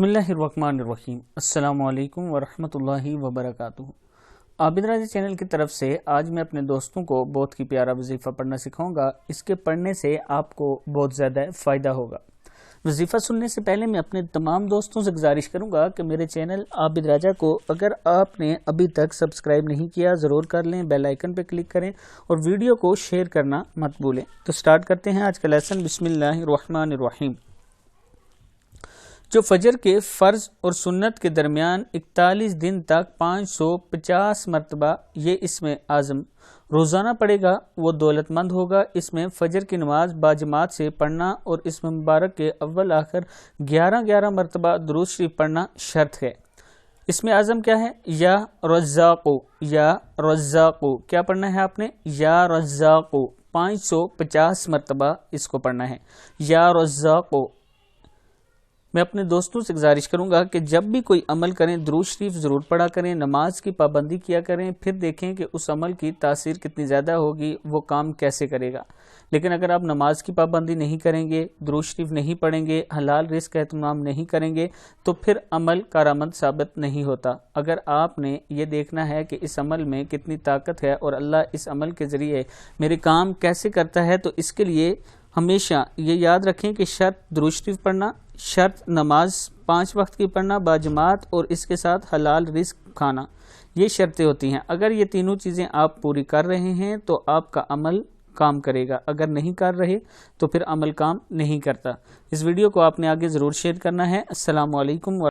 बिस्मिल्लाहिर्रहमानिर्रहीम। अस्सलामु अलैकुम वरहमतुल्लाहि वबरकातुहू। आबिद राजी चैनल की तरफ से आज मैं अपने दोस्तों को बहुत ही प्यारा वजीफ़ा पढ़ना सिखाऊंगा। इसके पढ़ने से आपको बहुत ज़्यादा फ़ायदा होगा। वजीफ़ा सुनने से पहले मैं अपने तमाम दोस्तों से गुजारिश करूंगा कि मेरे चैनल आबिद राजा को अगर आपने अभी तक सब्सक्राइब नहीं किया ज़रूर कर लें, बेल आइकन पर क्लिक करें और वीडियो को शेयर करना मत भूलें। तो स्टार्ट करते हैं आज का लेसन। बिस्मिल्लाहिर्रहमानिर्रहीम। जो फजर के फ़र्ज और सुन्नत के दरमियान 41 दिन तक 550 मरतबा ये इसमें आज़म रोज़ाना पढ़ेगा वो दौलतमंद होगा। इसमें फ़जर की नमाज बाजमात से पढ़ना और इसमें मुबारक के अव्वल आखिर 11-11 मरतबा दुरूद शरीफ पढ़ना शर्त है। इसमें आज़म क्या है? या रज़्ज़ाक़ु, या रज़्ज़ाक़ु। क्या पढ़ना है आपने? या रज़्ज़ाक़ु 550 मरतबा इसको पढ़ना है। या रज़्ज़ाक़ु। मैं अपने दोस्तों से गुजारिश करूंगा कि जब भी कोई अमल करें दुरूद शरीफ ज़रूर पढ़ा करें, नमाज की पाबंदी किया करें, फिर देखें कि उस अमल की तासीर कितनी ज़्यादा होगी, वो काम कैसे करेगा। लेकिन अगर आप नमाज की पाबंदी नहीं करेंगे, दुरूद शरीफ नहीं पढ़ेंगे, हलाल रिज़्क़ का एहतमाम नहीं करेंगे तो फिर अमल कारआमद साबित नहीं होता। अगर आपने ये देखना है कि इस अमल में कितनी ताकत है और अल्लाह इस अमल के ज़रिए मेरे काम कैसे करता है, तो इसके लिए हमेशा ये याद रखें कि शर्त दुरूद शरीफ पढ़ना, शर्त नमाज 5 वक्त की पढ़ना बाजमात और इसके साथ हलाल रिज़्क़ खाना, ये शर्तें होती हैं। अगर ये तीनों चीज़ें आप पूरी कर रहे हैं तो आपका अमल काम करेगा, अगर नहीं कर रहे तो फिर अमल काम नहीं करता। इस वीडियो को आपने आगे ज़रूर शेयर करना है। अस्सलामु अलैकुम।